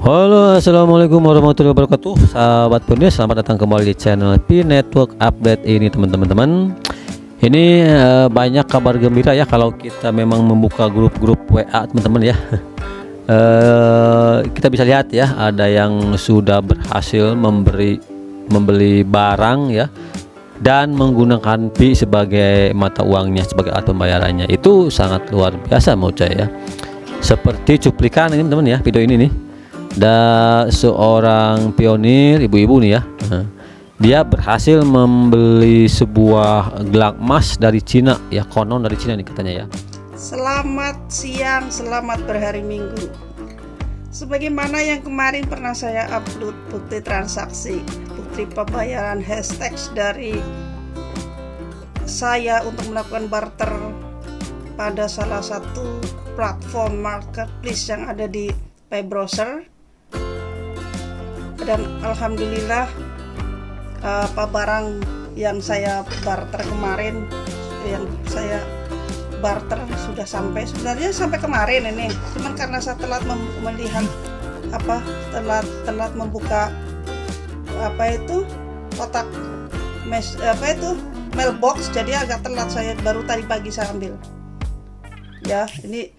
Halo, assalamualaikum warahmatullahi wabarakatuh, sahabat Pioneer, selamat datang kembali di channel P Network Update ini teman-teman. Ini banyak kabar gembira ya kalau kita memang membuka grup-grup WA teman-teman ya. Kita bisa lihat ya, ada yang sudah berhasil membeli barang ya, dan menggunakan Pi sebagai mata uangnya, sebagai alat pembayarannya. Itu sangat luar biasa menurut saya ya. Seperti cuplikan ini teman-teman ya, video ini nih. Ada seorang pionir ibu-ibu nih ya, dia berhasil membeli sebuah gelang emas dari Cina ya, konon dari Cina nih katanya ya. Selamat siang, selamat berhari Minggu. Sebagaimana yang kemarin pernah saya upload bukti transaksi, bukti pembayaran hashtag dari saya untuk melakukan barter pada salah satu platform marketplace yang ada di PayBrowser. Dan alhamdulillah barang yang saya barter kemarin, yang saya barter sudah sampai, sebenarnya sampai kemarin ini, cuman karena saya telat melihat telat membuka kotak mailbox, jadi agak telat. Saya baru tadi pagi saya ambil ya, ini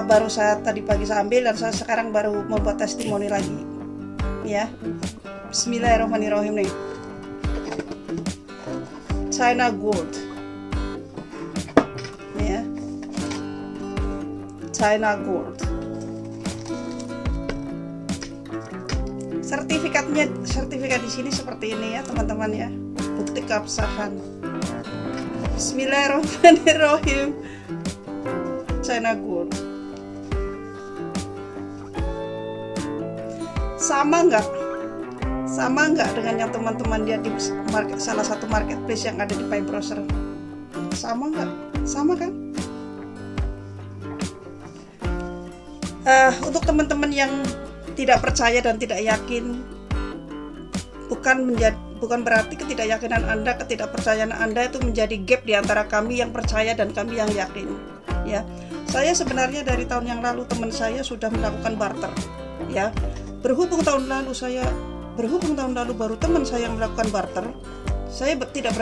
baru saya tadi pagi saya ambil, dan saya sekarang baru membuat testimoni lagi ya. Bismillahirrahmanirrahim nih, China Gold ya, China Gold. Sertifikat di sini seperti ini ya teman-teman ya, bukti keabsahan. Bismillahirrahmanirrahim, China Gold. Sama nggak dengan yang teman-teman lihat di salah satu marketplace yang ada di PayBrowser? Sama nggak? Sama kan? Untuk teman-teman yang tidak percaya dan tidak yakin, bukan berarti ketidakyakinan Anda, ketidakpercayaan Anda itu menjadi gap di antara kami yang percaya dan kami yang yakin ya. Saya sebenarnya dari tahun yang lalu teman saya sudah melakukan barter ya. Berhubung tahun lalu baru teman saya yang melakukan barter, saya tidak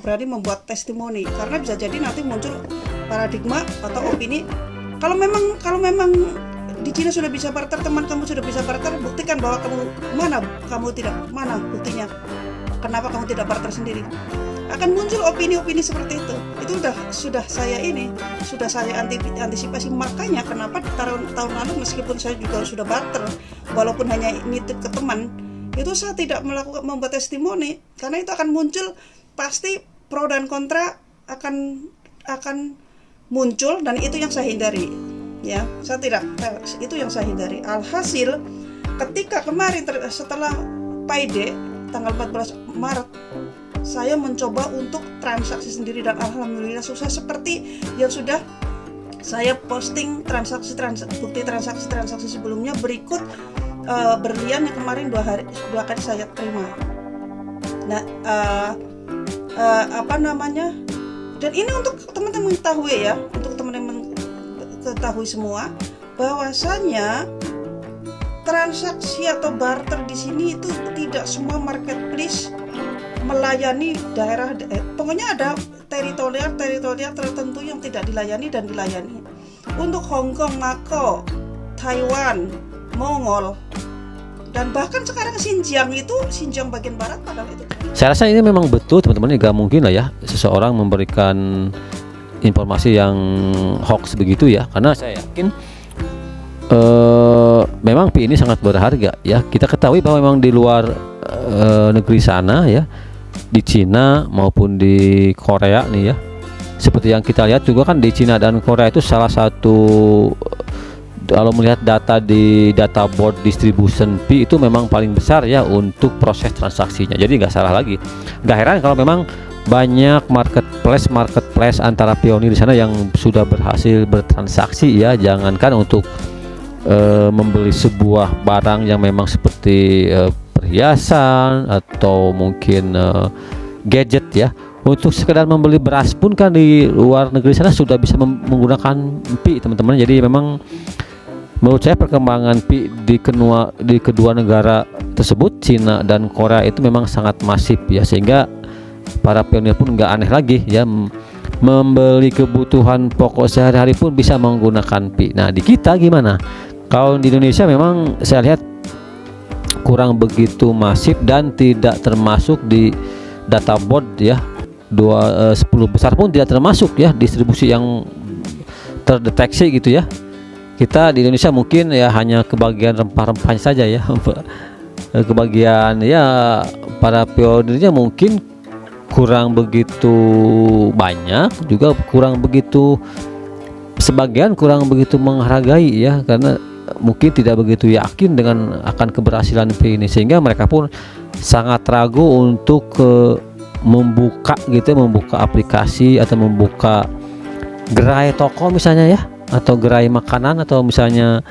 berani membuat testimoni, karena bisa jadi nanti muncul paradigma atau opini, kalau memang di Cina sudah bisa barter, teman kamu sudah bisa barter, buktikan bahwa kamu tidak, mana buktinya, kenapa kamu tidak barter sendiri. Akan muncul opini-opini seperti itu. Itu sudah saya antisipasi. Makanya kenapa tahun lalu meskipun saya juga sudah barter, walaupun hanya nitip ke teman, itu saya tidak membuat testimoni, karena itu akan muncul, pasti pro dan kontra akan muncul, dan itu yang saya hindari ya. Itu yang saya hindari. Alhasil ketika kemarin setelah Payday tanggal 14 Maret, saya mencoba untuk transaksi sendiri, dan alhamdulillah sukses, seperti yang sudah saya posting bukti transaksi sebelumnya. Berikut berlian yang kemarin dua kali saya terima. Nah, dan ini untuk teman-teman ketahui ya, untuk teman-teman ketahui semua, bahwasanya transaksi atau barter di sini itu tidak semua marketplace melayani daerah, pokoknya ada teritorial tertentu yang tidak dilayani dan dilayani. Untuk Hong Kong, Macau, Taiwan, Mongol, dan bahkan sekarang Xinjiang bagian barat, padahal itu. Saya rasa ini memang betul teman-teman, gak mungkin lah ya seseorang memberikan informasi yang hoax begitu ya, karena saya yakin memang Pi ini sangat berharga ya. Kita ketahui bahwa memang di luar negeri sana ya, di Cina maupun di Korea nih ya, seperti yang kita lihat juga kan, di Cina dan Korea itu salah satu kalau melihat data di data board distribution fee itu memang paling besar ya untuk proses transaksinya. Jadi nggak salah lagi, nggak heran kalau memang banyak marketplace antara pionir di sana yang sudah berhasil bertransaksi ya. Jangankan untuk membeli sebuah barang yang memang seperti perhiasan atau mungkin gadget ya, untuk sekedar membeli beras pun kan di luar negeri sana sudah bisa menggunakan Pi teman-teman. Jadi memang menurut saya perkembangan Pi di kedua negara tersebut, Cina dan Korea, itu memang sangat masif ya, sehingga para pionir pun nggak aneh lagi ya, membeli kebutuhan pokok sehari-hari pun bisa menggunakan Pi. Nah di kita gimana? Kalau di Indonesia memang saya lihat kurang begitu masif dan tidak termasuk di data board ya. 10 besar pun tidak termasuk ya distribusi yang terdeteksi gitu ya. Kita di Indonesia mungkin ya hanya kebagian rempah-rempahnya saja ya. Kebagian ya para pionirnya mungkin kurang begitu banyak, juga kurang begitu, sebagian kurang begitu menghargai ya, karena mungkin tidak begitu yakin dengan akan keberhasilan Pi ini, sehingga mereka pun sangat ragu untuk membuka gitu, membuka aplikasi atau membuka gerai toko misalnya ya, atau gerai makanan, atau misalnya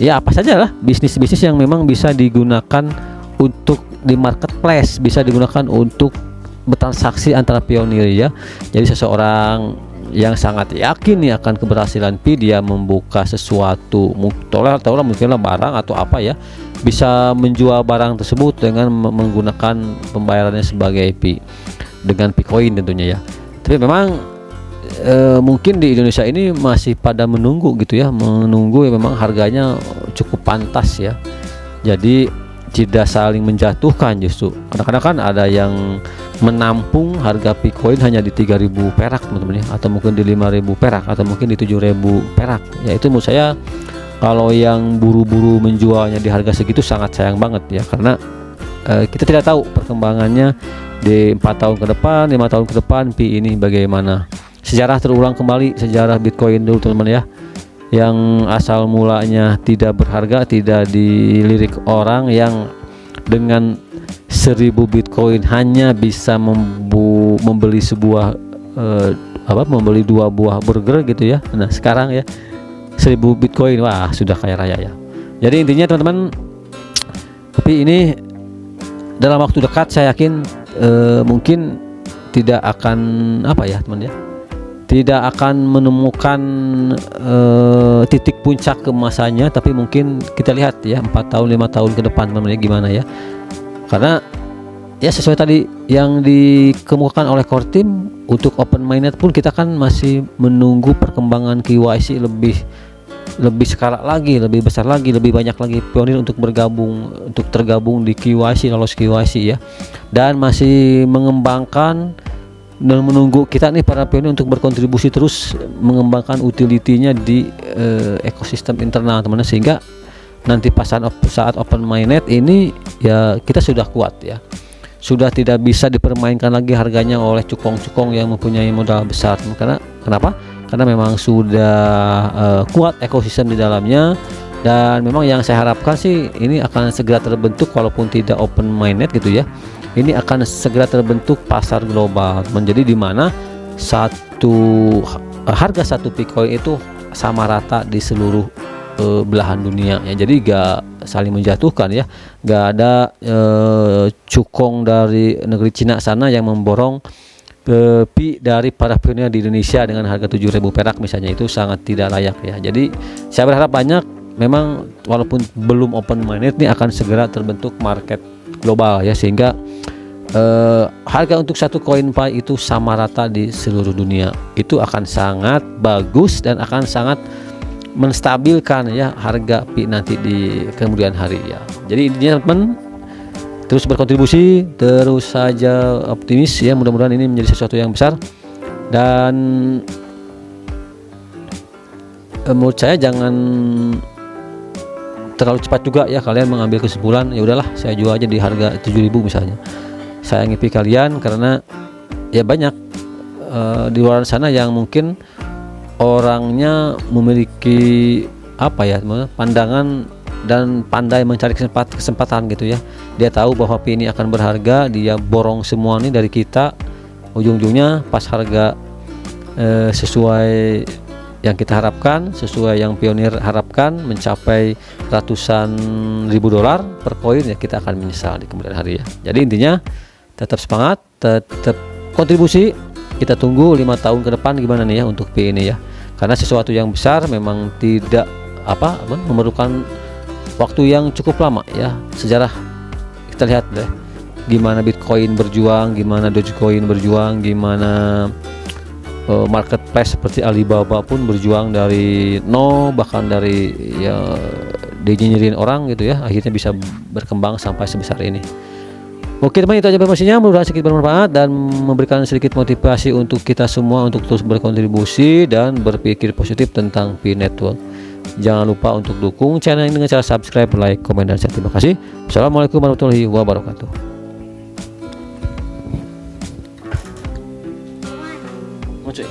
ya apa saja lah bisnis-bisnis yang memang bisa digunakan untuk di marketplace, bisa digunakan untuk bertransaksi antara pionir ya. Jadi seseorang yang sangat yakin nih akan keberhasilan Pi, dia membuka sesuatu, atau mungkinlah barang atau apa ya, bisa menjual barang tersebut dengan menggunakan pembayarannya sebagai Pi, dengan Picoin tentunya ya. Tapi memang mungkin di Indonesia ini masih pada menunggu gitu ya, menunggu ya, memang harganya cukup pantas ya, jadi tidak saling menjatuhkan. Justru kadang-kadang kan ada yang menampung harga Picoin hanya di 3.000 perak teman-teman ya, atau mungkin di 5.000 perak, atau mungkin di 7.000 perak ya. Itu menurut saya kalau yang buru-buru menjualnya di harga segitu sangat sayang banget ya, karena kita tidak tahu perkembangannya di 4 tahun ke depan, 5 tahun ke depan Pi ini bagaimana. Sejarah terulang kembali, sejarah Bitcoin dulu teman-teman ya, yang asal mulanya tidak berharga, tidak dilirik orang, yang dengan 1.000 Bitcoin hanya bisa membeli sebuah membeli 2 buah burger gitu ya. Nah sekarang ya 1.000 Bitcoin, wah sudah kaya raya ya. Jadi intinya teman-teman, tapi ini dalam waktu dekat saya yakin mungkin tidak akan teman ya, tidak akan menemukan titik puncak keemasannya, tapi mungkin kita lihat ya 4 tahun 5 tahun ke depan teman-teman gimana ya. Karena ya sesuai tadi yang dikemukakan oleh core team, untuk open mainnet pun kita kan masih menunggu perkembangan KYC lebih skala lagi, lebih besar lagi, lebih banyak lagi pionir untuk tergabung di KYC, lolos KYC ya, dan masih mengembangkan dan menunggu kita nih para pionir untuk berkontribusi terus mengembangkan utility-nya di ekosistem internal teman-teman, sehingga nanti saat open mainnet ini ya kita sudah kuat ya, sudah tidak bisa dipermainkan lagi harganya oleh cukong-cukong yang mempunyai modal besar. Karena kenapa? Karena memang sudah kuat ekosistem di dalamnya, dan memang yang saya harapkan sih ini akan segera terbentuk, walaupun tidak open mainnet gitu ya, ini akan segera terbentuk pasar global, menjadi di mana harga satu Bitcoin itu sama rata di seluruh belahan dunia ya. Jadi gak saling menjatuhkan ya, gak ada cukong dari negeri Cina sana yang memborong Pi dari para pionir di Indonesia dengan harga 7.000 perak misalnya. Itu sangat tidak layak ya. Jadi saya berharap banyak, memang walaupun belum open mainnet ini akan segera terbentuk market global ya, sehingga harga untuk satu koin Pi itu sama rata di seluruh dunia. Itu akan sangat bagus dan akan sangat menstabilkan ya harga Pi nanti di kemudian hari ya. Jadi intinya teman, terus berkontribusi, terus saja optimis ya, mudah-mudahan ini menjadi sesuatu yang besar. Dan menurut saya jangan terlalu cepat juga ya kalian mengambil kesimpulan ya udahlah saya jual aja di harga 7.000 misalnya. Saya ngipi kalian, karena ya banyak di luar sana yang mungkin orangnya memiliki apa ya, pandangan dan pandai mencari kesempatan gitu ya. Dia tahu bahwa Pi ini akan berharga, dia borong semua nih dari kita, ujung-ujungnya pas harga sesuai yang kita harapkan, sesuai yang Pionir harapkan, mencapai ratusan ribu dolar per koin, ya kita akan menyesal di kemudian hari ya. Jadi intinya tetap semangat, tetap kontribusi. Kita tunggu 5 tahun ke depan gimana nih ya untuk Pi ini ya, karena sesuatu yang besar memang tidak memerlukan waktu yang cukup lama ya. Sejarah kita lihat deh gimana Bitcoin berjuang, gimana Dogecoin berjuang, gimana marketplace seperti Alibaba pun berjuang dari nol, bahkan dari ya dinyinyirin orang gitu ya, akhirnya bisa berkembang sampai sebesar ini. Oke teman, itu aja informasinya, mudah-mudahan sedikit bermanfaat dan memberikan sedikit motivasi untuk kita semua untuk terus berkontribusi dan berpikir positif tentang Pi Network. Jangan lupa untuk dukung channel ini dengan cara subscribe, like, komen, dan share. Terima kasih. Assalamualaikum warahmatullahi wabarakatuh. Mau cuy?